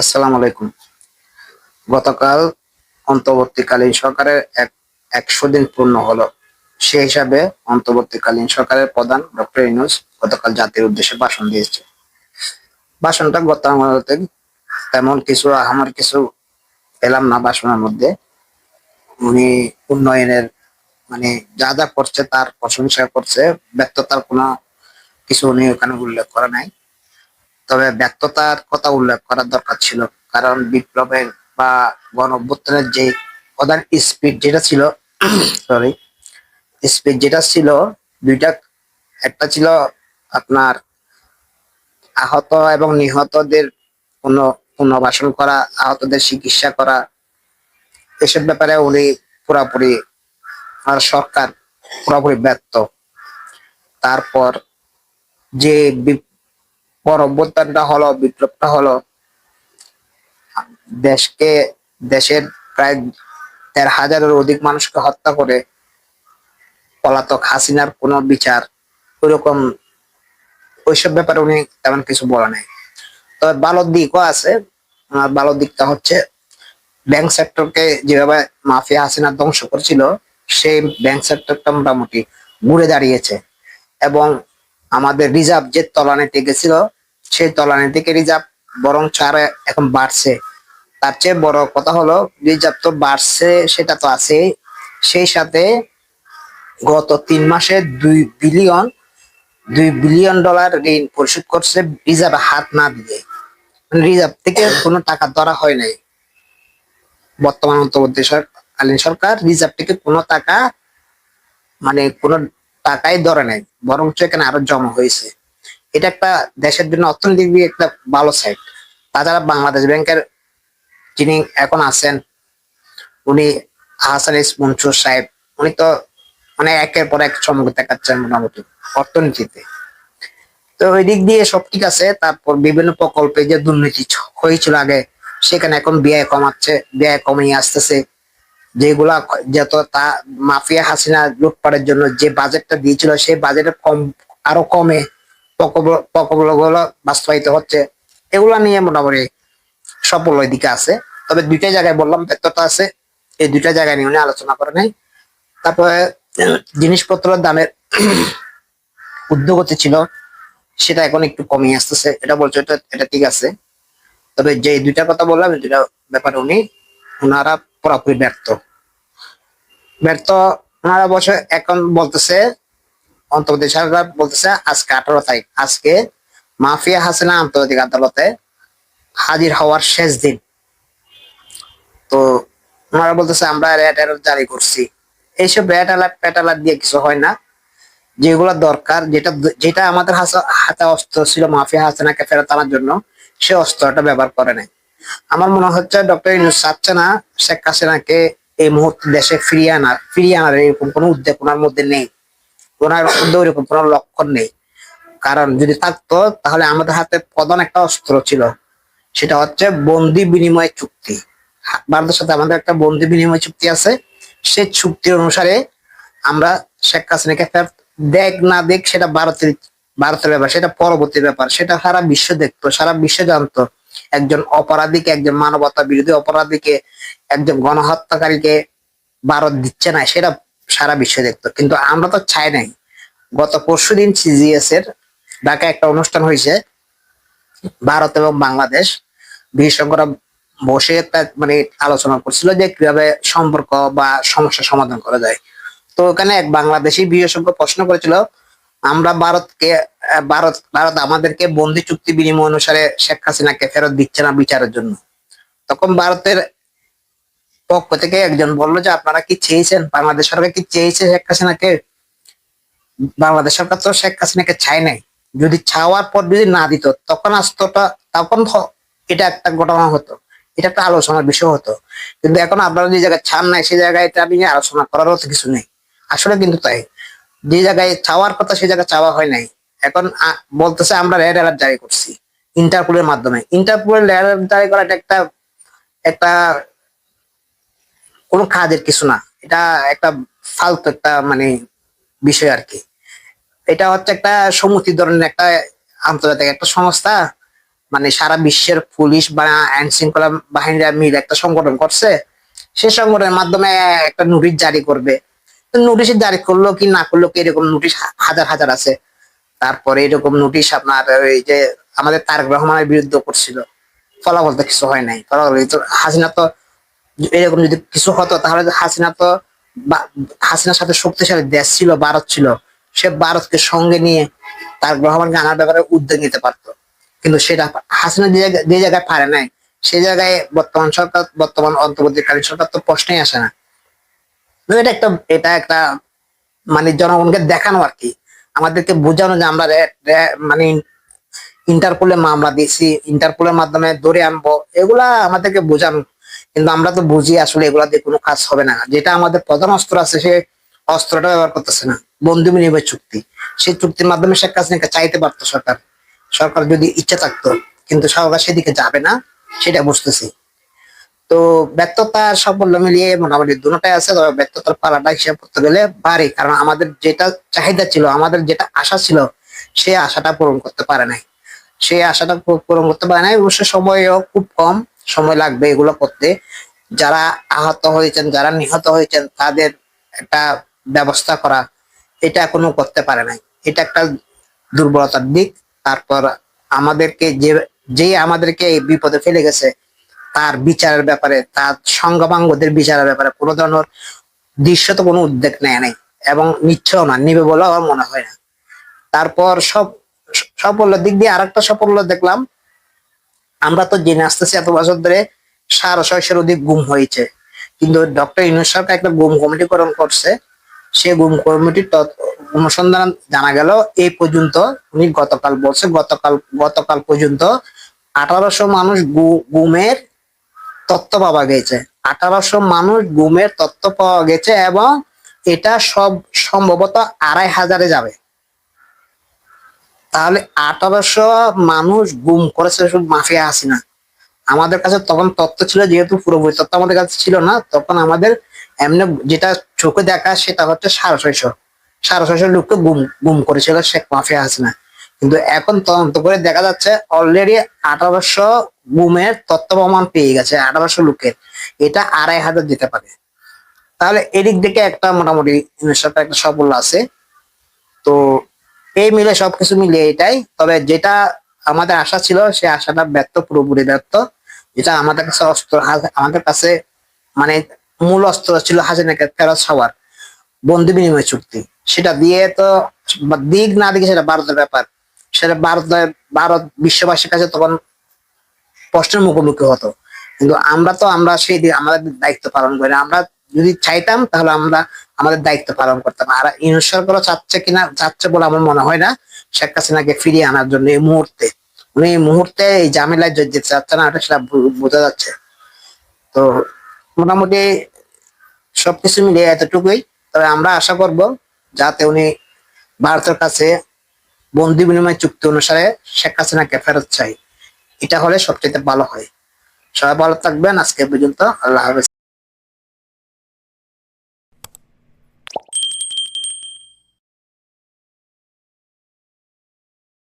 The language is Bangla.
আসসালামু আলাইকুম। গতকাল অন্তর্বর্তীকালীন সরকারের ১০০ দিন পূর্ণ হলো। সে হিসাবে অন্তর্বর্তীকালীন সরকারের প্রধান ডক্টর ইউনূস গতকাল জাতির উদ্দেশ্যে ভাষণ দিয়েছে। ভাষণটা গতানুগতিক, তেমন কিছু আহামর কিছু পেলাম না ভাষণের মধ্যে। উনি উন্নয়নের মানে যা যা করছে তার প্রশংসা করছে, ব্যর্থতার কোনো কিছু উনি ওখানে উল্লেখ করে নাই। তবে ব্যর্থতার কথা উল্লেখ করার দরকার ছিল, কারণ বিপ্লবের বা গণ অভ্যুত্থানের যে প্রধান স্পিড যেটা ছিল সরি স্পিড যেটা ছিল দুইটা, একটা ছিল আপনার আহত এবং নিহতদের পুনর্বাসন করা, আহতদের চিকিৎসা করা, এসব ব্যাপারে উনি পুরাপুরি আর সরকার পুরোপুরি ব্যর্থ। তারপর যে অভ্যুত্থানটা হলো, বিপ্লবটা হলো, দেশকে দেশের প্রায় ১৩,০০০-এর অধিক মানুষকে হত্যা করে পলাতক হাসিনার কোনো বিচার ওইরকম ওইসব ব্যাপারে উনি তেমন কিছু বলে নাই। তবে ভালো দিকও আছে। ভালো দিকটা হচ্ছে ব্যাংক সেক্টরকে যেভাবে মাফিয়া হাসিনা ধ্বংস করেছিল, সেই ব্যাংক সেক্টরটা মোটামুটি ঘুরে দাঁড়িয়েছে এবং আমাদের রিজার্ভ যে তলানিতে গেছিল সেই তলানি থেকে রিজার্ভ বরং আরো এখন বাড়ছে। তার চেয়ে বড় কথা হলো রিজার্ভ তো বাড়ছে, সেটা তো আছে, সেই সাথে গত ৩ মাসে ২ বিলিয়ন ডলার ঋণ পরিশোধ করছে রিজার্ভ হাত না দিয়ে। রিজার্ভ থেকে কোনো টাকা ধরা হয় নাই। বর্তমান অন্তর্বর্তীকালীন সরকার রিজার্ভ থেকে কোনো টাকা কোনো টাকাই ধরে নাই, বরঞ্চ এখানে আরো জমা হয়েছে। এটা একটা দেশের জন্য অর্থনৈতিক দিকে একটা ভালো সাইড। তাছাড়া বাংলাদেশ ব্যাংকের যিনি এখন আছেন, উনি আহসান এস মনসুর সাহেব, উনি তো একের পর এক চমক দেখাচ্ছেন মোটামুটি অর্থনীতিতে। তো ওই দিক দিয়ে সব ঠিক আছে। তারপর বিভিন্ন প্রকল্পে যে দুর্নীতি হয়েছিল আগে, সেখানে এখন ব্যয় কমাচ্ছে, ব্যয় কমিয়ে আসতেছে। যেগুলা যত তা মাফিয়া হাসিনা লুটপাটের জন্য যে বাজেটটা দিয়েছিল, সেই বাজেটের আরো কমে প্রকল্পগুলো বাস্তবায়িত হচ্ছে। এগুলা নিয়ে মোটামুটি সফল ওই দিকে আছে। তবে দুইটা জায়গায় বললাম ব্যর্থতা আছে, এই দুইটা জায়গায় নিয়ে উনি আলোচনা করে নাই। তারপরে জিনিসপত্রের দামের ঊর্ধ্বগতি ছিল, সেটা এখন একটু কমিয়ে আসতেছে, এটা বলছে, এটা ঠিক আছে। তবে যে দুইটা কথা বললাম, এই দুইটা ব্যাপারে ওনারা পুরোপুরি ব্যর্থ ব্যর্থ ওনারা বসে এখন বলতেছে, অন্তর্বর্তী সরকার বলতেছে আজকে 18 তারিখ, আজকে মাফিয়া হাসিনা আন্তর্জাতিক আদালতে হাজির হওয়ার শেষ দিন। তো ওনারা বলতেছে আমরা রেড অ্যালার্ট জারি করছি। এইসব রেড অ্যালার্ট প্যাট অ্যালার্ট দিয়ে কিছু হয় না। যেগুলো দরকার, যেটা যেটা আমাদের হাতে অস্ত্র ছিল মাফিয়া হাসিনাকে ফেরত আনার জন্য, সে অস্ত্রটা ব্যবহার করে নাই। আমার মনে হচ্ছে ডক্টর ইউনূস চাচ্ছে না শেখ হাসিনাকে এই মুহূর্তে দেশে ফিরিয়ে আনার এরকম কোনো উদ্যোগ ওনার মধ্যে নেই। ওনার মধ্যে ওইরকম কোনো লক্ষণ নেই। কারণ যদি থাকতো তাহলে আমাদের হাতে প্রধান একটা অস্ত্র ছিল, সেটা হচ্ছে বন্দি বিনিময় চুক্তি। ভারতের সাথে আমাদের একটা বন্দি বিনিময় চুক্তি আছে। সেই চুক্তির অনুসারে আমরা শেখ হাসিনাকে ফেরত দেখ না দেখ সেটা ভারতের ব্যাপার, সেটা পরবর্তী ব্যাপার। সেটা সারা বিশ্ব দেখতো, সারা বিশ্ব জানতো একজন অপরাধীকে, একজন মানবতা বিরোধী অপরাধীকে, একজন গণহত্যাকারীকে ভারত দিচ্ছে না, সেটা সারা বিশ্ব দেখতো। কিন্তু আমরা তো চাই নাই। গত পরশুদিন সিজিএস এর ঢাকায় একটা অনুষ্ঠান হয়েছে, ভারত এবং বাংলাদেশ বিশেষজ্ঞরা বসে একটা আলোচনা করছিল যে কিভাবে সম্পর্ক বা সমস্যা সমাধান করা যায়। তো ওখানে এক বাংলাদেশি বিশেষজ্ঞ প্রশ্ন করেছিল, আমরা ভারত আমাদেরকে বন্দি চুক্তি বিনিময় অনুসারে শেখ হাসিনাকে ফেরত দিচ্ছে না বিচারের জন্য। তখন ভারতের পক্ষ থেকে একজন বললো যে আপনারা কি চেয়েছেন, বাংলাদেশ সরকার কি চেয়েছে শেখ হাসিনাকে? বাংলাদেশ সরকার তো শেখ হাসিনাকে চায় নাই। যদি চাওয়ার পর যদি না দিত, তখন তখন এটা একটা ঘটনা হতো, এটা একটা আলোচনার বিষয় হতো। কিন্তু এখন আপনারা যে জায়গায় চান নাই, সেই জায়গায় এটা নিয়ে আলোচনা করারও তো কিছু নেই। আসলে কিন্তু তাই, যে জায়গায় চাওয়ার কথা সেই জায়গায় চাওয়া হয় নাই। এখন বলতেছে আমরা রেড অ্যালার্ট জারি করছি ইন্টারপোলের মাধ্যমে। ইন্টারপোলের রেড অ্যালার্ট জারি করা এটা একটা একটা কোনো কাজের কিছু না। এটা একটা ফালতু একটা বিষয় আর কি। এটা হচ্ছে একটা সমুচিত ধরনের একটা আন্তর্জাতিক একটা সংস্থা, মানে সারা বিশ্বের পুলিশ বা আইন শৃঙ্খলা বাহিনীরা মিলে একটা সংগঠন করছে, সে সংগঠনের মাধ্যমে একটা নোটিশ জারি করবে। নোটিশ জারি করলো কি না করলো কি, এরকম নোটিশ হাজার হাজার আছে। তারপরে এরকম নোটিশ আপনার ওই যে আমাদের তারেক রহমানের বিরুদ্ধে করছিল, ফলাফল তো কিছু হয় নাই। ফলাফল হাসিনা তো এরকম যদি কিছু হতো তাহলে হাসিনা তো হাসিনার সাথে শক্তিশালী দেশ ছিল, ভারত ছিল, সে ভারতকে সঙ্গে নিয়ে তারেক রহমানকে আনার ব্যাপারে উদ্যোগ নিতে পারতো। কিন্তু সেটা হাসিনা যে জায়গায় পারে নাই, সেই জায়গায় বর্তমান সরকার, বর্তমান অন্তর্বর্তীকালীন সরকার তো প্রশ্নই আসে না। এটা একটা মানে জনগণকে দেখানো আর কি, আমাদেরকে বোঝানো যে আমরা মানে ইন্টারপোলে মামলা দিয়েছি, ইন্টারপোলের মাধ্যমে ধরে আনবো, এগুলা আমাদেরকে বোঝানো। কিন্তু আমরা তো বুঝি আসলে এগুলা দিয়ে কোনো কাজ হবে না। যেটা আমাদের প্রধান অস্ত্র আছে, সে অস্ত্রটা ব্যবহার করতেছে না, বন্ধু বিনিময় চুক্তি। সেই চুক্তির মাধ্যমে শেখ হাসিনাকে চাইতে পারতো সরকার, সরকার যদি ইচ্ছা থাকতো। কিন্তু সরকার সেদিকে যাবে না, সেটা বুঝতেছি। তো ব্যর্থতা সাফল্য মিলিয়ে মোটামুটি দুটোটাই আছে। তবে ব্যর্থতার পালাটা হিসাব করতে গেলে ভারী, কারণ আমাদের যেটা চাহিদা ছিল, আমাদের যেটা আশা ছিল, সে আশাটা পূরণ করতে পারে নাই। সেই আশাটা পূরণ করতে পারে নাই। অবশ্য সময়ও খুব কম, সময় লাগবে এগুলো করতে। যারা আহত হয়েছেন, যারা নিহত হয়েছেন, তাদের একটা ব্যবস্থা করা, এটা এখনো করতে পারে নাই। এটা একটা দুর্বলতার দিক। তারপর আমাদেরকে যে আমাদেরকে এই বিপদে ফেলে গেছে, তার বিচারের ব্যাপারে, তার সঙ্গবাঙ্গদের বিচারের ব্যাপারে কোনো ধরনের দৃশ্যত কোনো উদ্যোগ নেয় নাই, এবং নিচ্ছেও না, নিবে বলে আমার মনে হয় না। তারপর সাফল্যের দিক দিয়ে আরেকটা সাফল্য দেখলাম, আমরা তো জেনে আসতেছি এত বছর ধরে 650-এর অধিক গুম হয়েছে, কিন্তু ডক্টর ইউনূস সরকার একটা গুম কমিটি গঠন করছে। সে গুম কমিটির অনুসন্ধান জানা গেল এই পর্যন্ত, উনি গতকাল বলছে, গতকাল পর্যন্ত 1800 মানুষ গুমের তথ্য পাওয়া গেছে। 1800 মানুষ গুমের তথ্য পাওয়া গেছে, এবং এটা সব সম্ভবত 2500-এ যাবে। তাহলে 1800 মানুষ গুম করেছে শুধু মাফিয়া হাসিনা। আমাদের কাছে তখন তথ্য ছিল, যেহেতু পুরোপুরি তথ্য আমাদের কাছে ছিল না, তখন আমাদের এমনি যেটা চোখে দেখা সেটা হচ্ছে 650 লোককে গুম করেছিল শেখ মাফিয়া হাসিনা। কিন্তু এখন তদন্ত করে দেখা যাচ্ছে অলরেডি 1800 গুমের তথ্য প্রমাণ পেয়ে গেছে, 1800 লোকের। এটা 2500 যেতে পারে। তাহলে এদিক থেকে একটা মোটামুটি সরকার একটা সাফল্য আছে। তো এই মিলে সবকিছু মিলিয়ে এটাই। তবে যেটা আমাদের আশা ছিল, সে আশাটা ব্যর্থ, পুরোপুরি ব্যর্থ। যেটা আমাদের কাছে অস্ত্র, আমাদের কাছে মানে মূল অস্ত্র ছিল হাসিনাকে ফেরত হওয়ার বন্ধু বিনিময় চুক্তি, সেটা দিয়ে তো দিক না দিকে সেটা ভারতের ব্যাপার। সেটা ভারত বিশ্ববাসীর কাছে তখন প্রশ্নের মুখোমুখি হতো। কিন্তু আমরা সেই আমাদের দায়িত্ব পালন করি। আমরা যদি চাইতাম তাহলে আমরা আমাদের দায়িত্ব পালন করতাম। আর ইউনূস সরকারও চাচ্ছে বলে আমার মনে হয় না শেখ হাসিনাকে ফিরিয়ে আনার জন্য এই মুহূর্তে। উনি এই মুহূর্তে এই ঝামেলায় যেতে চাচ্ছে না, এটা সেটা বোঝা যাচ্ছে। তো মোটামুটি সবকিছু মিলিয়ে এতটুকুই। তবে আমরা আশা করব যাতে উনি ভারতের কাছে বন্দি বিনিময় চুক্তি অনুসারে শেখ হাসিনাকে ফেরত চাই, এটা হলে সবচেয়ে ভালো হয়। সবাই ভালো থাকবেন। আজকে পর্যন্ত, আল্লাহ হাফেজ।